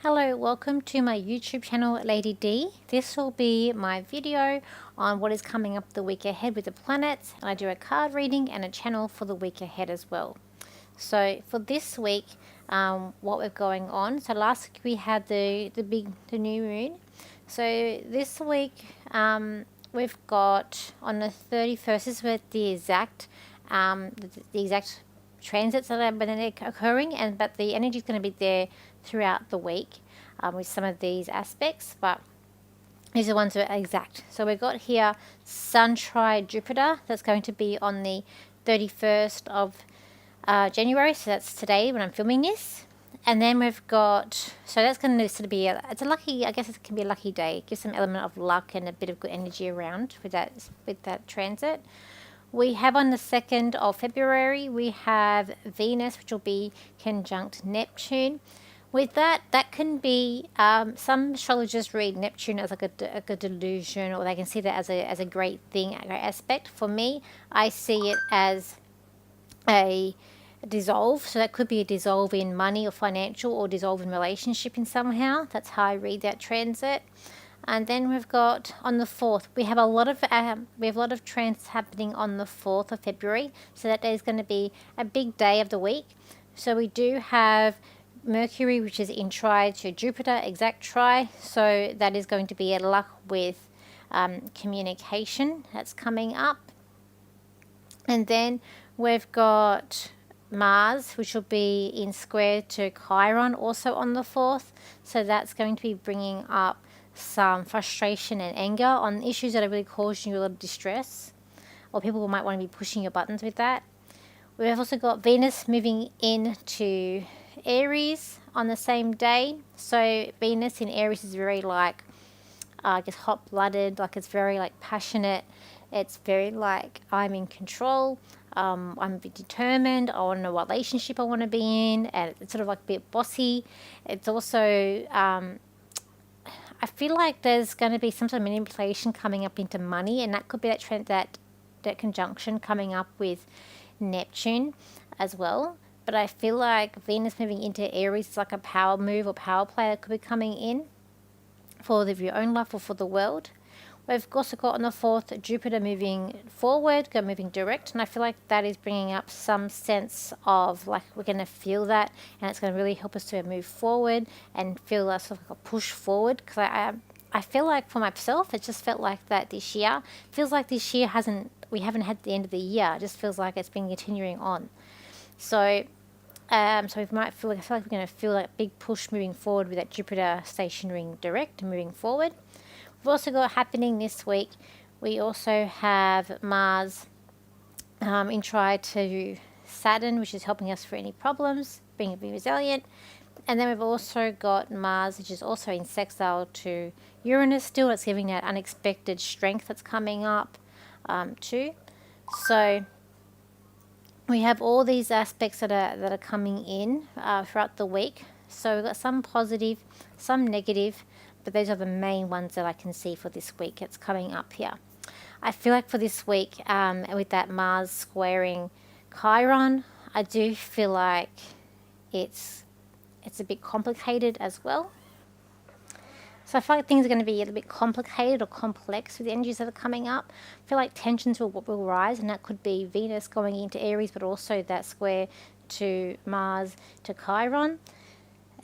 Hello, welcome to my YouTube channel, Lady D. This will be my video on what is coming up the week ahead with the planets, and I do a card reading and a channel for the week ahead as well. So for this week, what we're going on. So last week we had the new moon. So this week we've got on the 31st. This is where the exact transits that have been occurring, but the energy is going to be there throughout the week with some of these aspects, but these are ones that are exact. So we've got here Sun tri Jupiter. That's going to be on the 31st of January. So that's today when I'm filming this. And then we've got, so that's going to sort of be, it's a lucky, I guess it can be a lucky day. It gives some element of luck and a bit of good energy around with that transit. We have on the 2nd of February, we have Venus, which will be conjunct Neptune. With that can be, some astrologers read Neptune as like a delusion, or they can see that as a great thing, a great aspect. For me, I see it as a dissolve. So that could be a dissolve in money or financial, or dissolve in relationship in somehow. That's how I read that transit. And then we've got on the 4th, we have a lot of transits happening on the 4th of February. So that day is going to be a big day of the week. So we do have Mercury, which is in tri to Jupiter, exact tri. So that is going to be a luck with communication that's coming up. And then we've got Mars, which will be in square to Chiron, also on the 4th. So that's going to be bringing up some frustration and anger on issues that are really causing you a lot of distress, or people might want to be pushing your buttons with that. We've also got Venus moving into Aries on the same day. So Venus in Aries is very like, I guess, hot-blooded, like it's very like passionate. It's very like, I'm in control. I'm a bit determined. I want to know what relationship I want to be in, and it's sort of like a bit bossy. It's also I feel like there's going to be some sort of manipulation coming up into money, and that could be that conjunction coming up with Neptune as well. But I feel like Venus moving into Aries is like a power move or power play that could be coming in for your own life or for the world. We've also got on the 4th Jupiter moving forward, moving direct, and I feel like that is bringing up some sense of like we're going to feel that, and it's going to really help us to move forward and feel a sort of like a push forward. Because I feel like for myself, it just felt like that this year. It feels like this year we haven't had the end of the year. It just feels like it's been continuing on. So we might feel like, I feel like we're going to feel like a big push moving forward with that Jupiter stationary direct and moving forward. We've also got happening this week, we also have Mars in tri to Saturn, which is helping us for any problems, being resilient. And then we've also got Mars, which is also in sextile to Uranus still. It's giving that unexpected strength that's coming up too. So we have all these aspects that are coming in throughout the week. So we've got some positive, some negative, but those are the main ones that I can see for this week. It's coming up here. I feel like for this week, with that Mars squaring Chiron, I do feel like it's a bit complicated as well. So I feel like things are going to be a little bit complicated or complex with the energies that are coming up. I feel like tensions will rise, and that could be Venus going into Aries, but also that square to Mars to Chiron.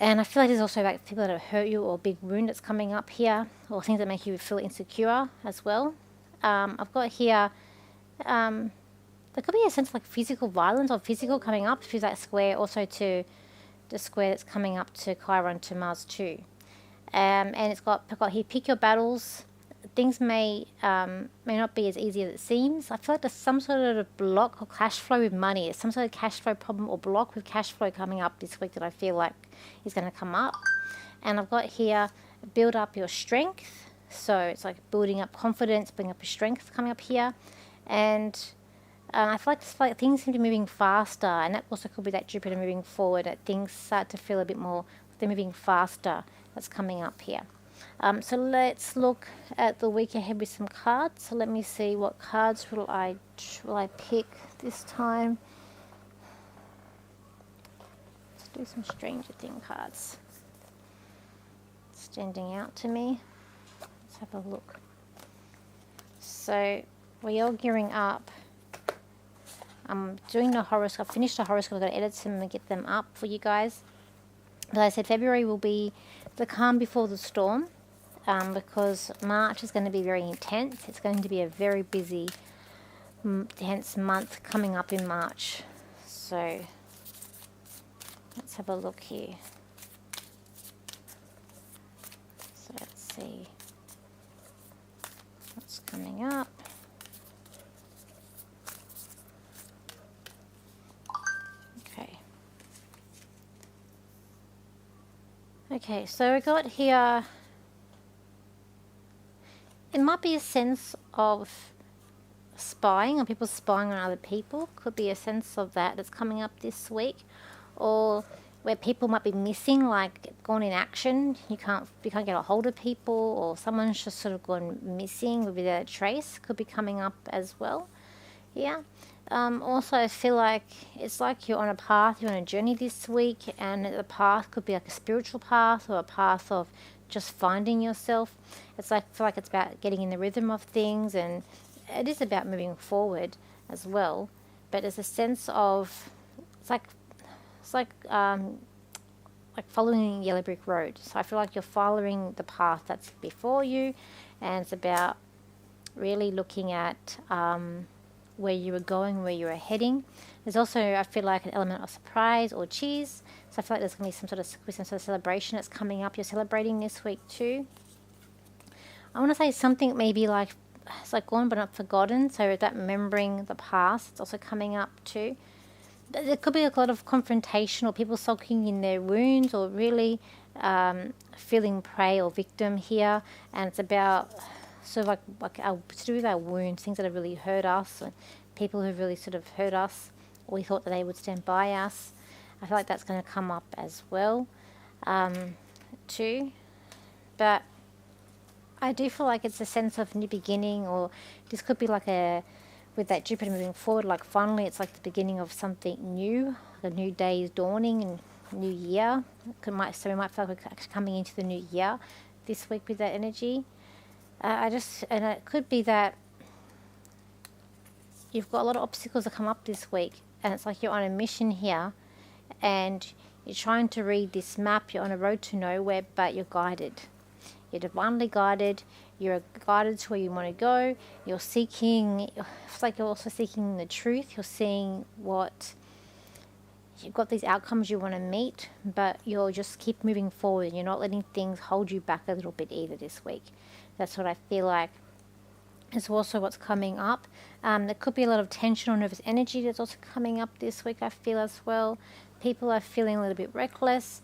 And I feel like there's also like people that have hurt you, or big wound that's coming up here, or things that make you feel insecure as well. I've got here, there could be a sense of like physical violence or physical coming up through that square, also to the square that's coming up to Chiron to Mars too. And I've got here, pick your battles. Things may not be as easy as it seems. I feel like there's some sort of block or cash flow with money. There's some sort of cash flow problem or block with cash flow coming up this week that I feel like is going to come up. And I've got here, build up your strength. So it's like building up confidence, building up your strength coming up here. And I feel like things seem to be moving faster, and that also could be that Jupiter moving forward, that things start to feel a bit more, they're moving faster. That's coming up here. So let's look at the week ahead with some cards. So let me see, what cards will I pick this time. Let's do some Stranger Things cards. standing out to me. Let's have a look. So we're all gearing up. I'm doing the horoscope. I finished the horoscope. I've got to edit them and get them up for you guys. As I said, February will be the calm before the storm, because March is going to be very intense. It's going to be a very busy, intense month coming up in March. So let's have a look here. So let's see what's coming up. Okay, so we got here, it might be a sense of spying, or people spying on other people. Could be a sense of that that's coming up this week, or where people might be missing, like gone in action. You can't get a hold of people, or someone's just sort of gone missing without a trace. Could be coming up as well. Yeah. Also, I feel like it's like you're on a path, you're on a journey this week, and the path could be like a spiritual path or a path of just finding yourself. It's like, I feel like it's about getting in the rhythm of things, and it is about moving forward as well. But there's a sense of, it's like following a yellow brick road. So I feel like you're following the path that's before you, and it's about really looking at where you were going, where you were heading. There's also, I feel like, an element of surprise or cheese. So I feel like there's going to be some sort of celebration that's coming up. You're celebrating this week too. I want to say something maybe like, it's like gone but not forgotten. So that remembering the past, it's also coming up too. But there could be a lot of confrontation, or people sulking in their wounds, or really feeling prey or victim here. And it's about sort of like to do with our wounds, things that have really hurt us, and people who've really sort of hurt us, or we thought that they would stand by us. I feel like that's going to come up as well too. But I do feel like it's a sense of new beginning, or this could be like with that Jupiter moving forward, like finally it's like the beginning of something new, like a new day is dawning, and new year. So we might feel like we're coming into the new year this week with that energy. And it could be that you've got a lot of obstacles that come up this week, and it's like you're on a mission here, and you're trying to read this map. You're on a road to nowhere, but you're guided. You're divinely guided. You're guided to where you want to go. You're seeking, it's like you're also seeking the truth. You're seeing you've got these outcomes you want to meet, but you'll just keep moving forward. You're not letting things hold you back a little bit either this week. That's what I feel like. It's also what's coming up. There could be a lot of tension or nervous energy that's also coming up this week, I feel, as well. People are feeling a little bit reckless.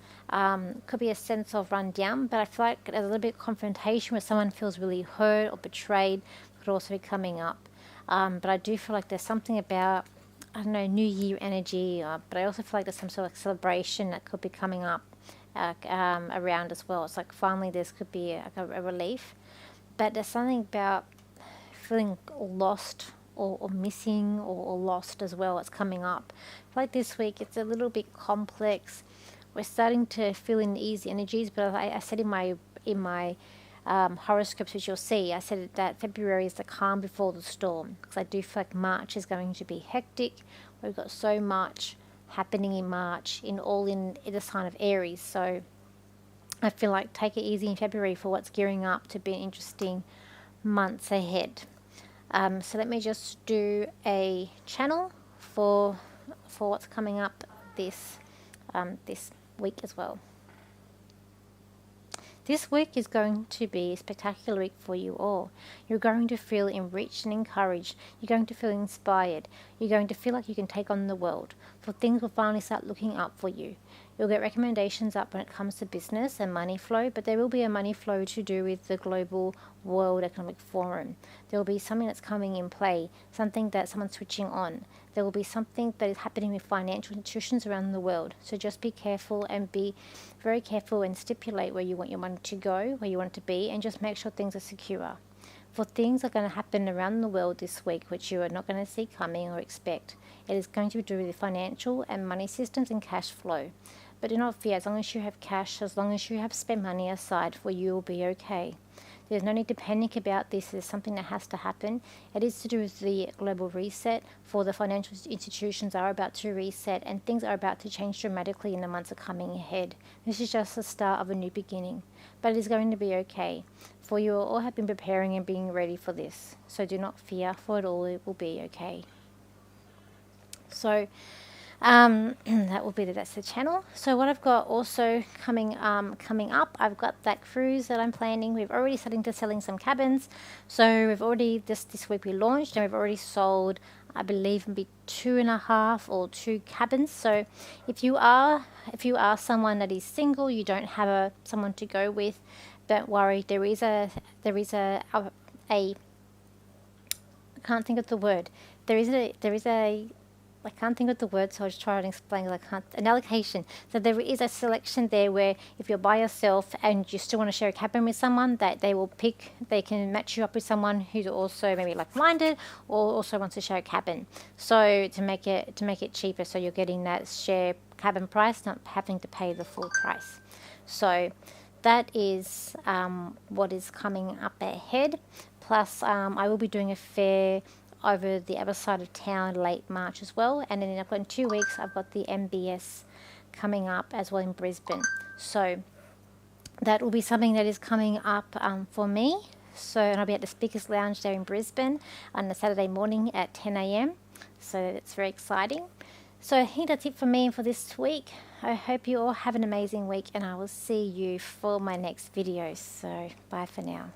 Could be a sense of run down, but I feel like there's a little bit of confrontation where someone feels really hurt or betrayed. Could also be coming up. But I do feel like there's something about, I don't know, New Year energy, but I also feel like there's some sort of celebration that could be coming up around as well. It's like finally this could be a relief. But there's something about feeling lost or missing or lost as well. It's coming up. Like this week, it's a little bit complex. We're starting to feel in easy energies, but I said in my horoscopes, which you'll see, I said that February is the calm before the storm, because I do feel like March is going to be hectic. We've got so much happening in March, in the sign of Aries. So I feel like take it easy in February for what's gearing up to be interesting months ahead. So let me just do a channel for what's coming up this week as well. This week is going to be a spectacular week for you all. You're going to feel enriched and encouraged. You're going to feel inspired. You're going to feel like you can take on the world. For things will finally start looking up for you. You'll get recommendations up when it comes to business and money flow, but there will be a money flow to do with the Global World Economic Forum. There will be something that's coming in play, something that someone's switching on. There will be something that is happening with financial institutions around the world. So just be careful, and be very careful, and stipulate where you want your money to go, where you want it to be, and just make sure things are secure. For things are going to happen around the world this week which you are not going to see coming or expect. It is going to be to do with financial and money systems and cash flow. But do not fear, as long as you have cash, as long as you have spent money aside, for you will be okay. There's no need to panic about this. There's something that has to happen. It is to do with the global reset. For the financial institutions are about to reset, and things are about to change dramatically in the months coming ahead. This is just the start of a new beginning, but it is going to be okay. For you all have been preparing and being ready for this. So do not fear, for it will be okay. So that will be that's the channel. So what I've got also coming up, I've got that cruise that I'm planning. We've already starting to selling some cabins. So we've already this week we launched, and we've already sold, I believe, maybe 2.5 or 2 cabins. So if you are someone that is single, you don't have someone to go with, don't worry. There is a I can't think of the word. I can't think of the word, so I'll just try and explain it. An allocation. So there is a selection there where if you're by yourself and you still want to share a cabin with someone, that they can match you up with someone who's also maybe like-minded or also wants to share a cabin. So to make it cheaper, so you're getting that share cabin price, not having to pay the full price. So that is what is coming up ahead. Plus, I will be doing a fair over the other side of town late March as well, and then I've got in 2 weeks I've got the MBS coming up as well in Brisbane. So that will be something that is coming up for me. So, and I'll be at the Speakers Lounge there in Brisbane on a Saturday morning at 10 a.m. So it's very exciting. So I think that's it for me for this week. I hope you all have an amazing week, and I will see you for my next video. So bye for now.